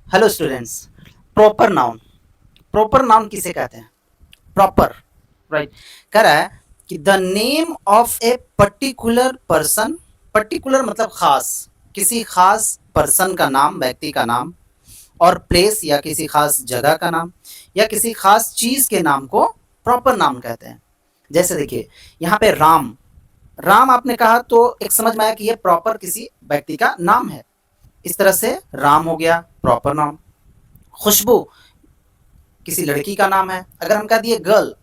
Hello students. Proper noun किसे कहते हैं? Proper, right. कह रहा है कि the name of a particular person, particular मतलब खास, किसी खास पर्सन का नाम, व्यक्ति का नाम, और प्लेस या किसी खास जगह का नाम या किसी खास चीज के नाम को प्रॉपर नाउन कहते हैं। जैसे देखिए यहाँ पे राम, राम आपने कहा तो एक समझ में आया कि यह प्रॉपर किसी व्यक्ति का नाम है। इस तरह से राम हो गया प्रॉपर नाउन। खुशबू किसी लड़की का नाम है। अगर हम कह दिए गर्ल,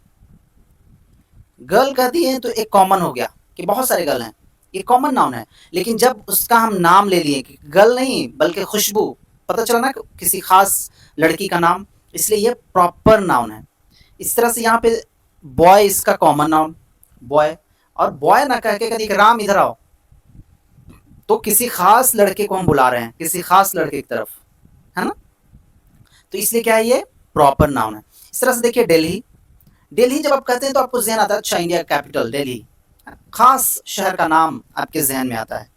गर्ल कह दिए तो एक कॉमन हो गया कि बहुत सारे गर्ल हैं, ये कॉमन नाउन है। लेकिन जब उसका हम नाम ले लिए कि गर्ल नहीं बल्कि खुशबू, पता चला ना किसी खास लड़की का नाम, इसलिए ये प्रॉपर नाउन है। इस तरह से यहाँ पे बॉय इसका कॉमन नाउन, बॉय। और बॉय ना कह के कह राम इधर आओ, तो किसी खास लड़के को हम बुला रहे हैं, किसी खास लड़के की तरफ, है ना। तो इसलिए क्या है, ये प्रॉपर नाउन है। इस तरह से देखिए दिल्ली, दिल्ली जब आप कहते हैं तो आपको जहन आता है अच्छा इंडिया कैपिटल दिल्ली, खास शहर का नाम आपके जहन में आता है,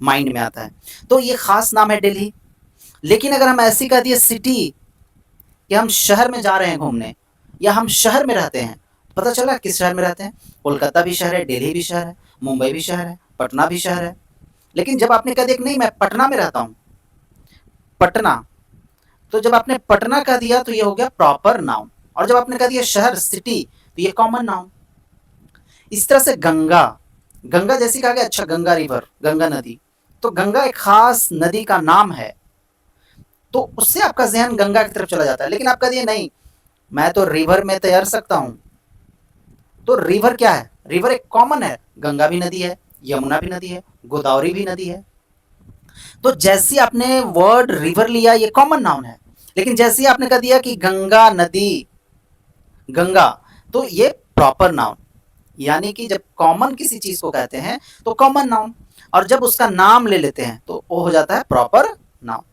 माइंड में आता है, तो ये खास नाम है दिल्ली। लेकिन अगर हम ऐसी कह दिए सिटी, कि हम शहर में जा रहे हैं घूमने या हम शहर में रहते हैं, पता चला किस शहर में रहते हैं। कोलकाता भी शहर है, दिल्ली भी शहर है, मुंबई भी शहर है, पटना भी शहर है। लेकिन जब आपने कह दिया नहीं मैं पटना में रहता हूँ, पटना, तो जब आपने पटना कह दिया तो ये हो गया प्रॉपर नाउन। और जब आपने कह दिया शहर सिटी तो ये कॉमन नाउन। इस तरह से गंगा, गंगा जैसी कहा गया अच्छा गंगा रिवर, गंगा नदी, तो गंगा एक खास नदी का नाम है, तो उससे आपका जहन गंगा की तरफ चला जाता है। लेकिन आप कह दिए नहीं मैं तो रिवर में तैर सकता हूं, तो रिवर क्या है, रिवर एक कॉमन है, गंगा भी नदी है, यमुना भी नदी है, गोदावरी भी नदी है। तो जैसी आपने वर्ड रिवर लिया ये कॉमन नाउन है, लेकिन जैसे आपने कह दिया कि गंगा नदी, गंगा, तो ये प्रॉपर नाउन। यानी कि जब कॉमन किसी चीज को कहते हैं तो कॉमन नाउन, और जब उसका नाम ले लेते हैं तो वो हो जाता है प्रॉपर नाउन।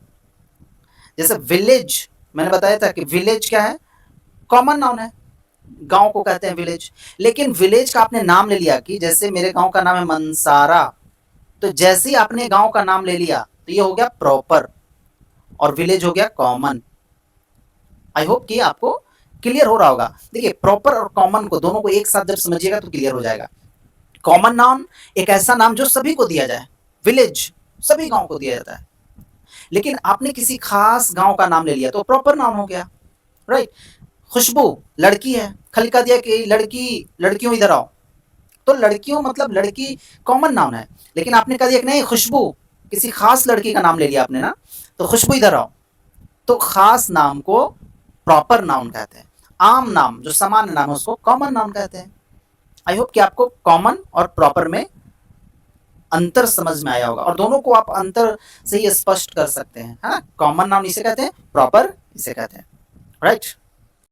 जैसे विलेज, मैंने बताया था कि विलेज क्या है, कॉमन नाउन है, गांव को कहते हैं विलेज। लेकिन विलेज का आपने नाम ले लिया, कि जैसे मेरे गांव का नाम है मनसारा, तो जैसे ही आपने गांव का नाम ले लिया तो ये हो गया प्रॉपर और विलेज हो गया कॉमन। आई होप कि आपको क्लियर हो रहा होगा। देखिए प्रॉपर और कॉमन को दोनों को एक साथ जब समझिएगा तो क्लियर हो जाएगा। कॉमन नाउन एक ऐसा नाम जो सभी को दिया जाए, विलेज सभी गांव को दिया जाता है। लेकिन आपने किसी खास गांव का नाम ले लिया तो प्रॉपर नाउन हो गया, राइट। खुशबू लड़की है, खाली कह दिया कि लड़की, लड़कियों इधर आओ, तो लड़कियों मतलब लड़की कॉमन नाउन है। लेकिन आपने कह दिया कि नहीं खुशबू, किसी खास लड़की का नाम ले लिया आपने ना, तो खुशबू इधर आओ, तो खास नाम को प्रॉपर नाउन कहते हैं। आम नाम जो सामान्य नाम है उसको कॉमन नाउन कहते हैं। आई होप कि आपको कॉमन और प्रॉपर में अंतर समझ में आया होगा, और दोनों को आप अंतर से ही स्पष्ट कर सकते हैं, है ना। कॉमन नाउन इसे कहते हैं, प्रॉपर इसे कहते हैं, राइट।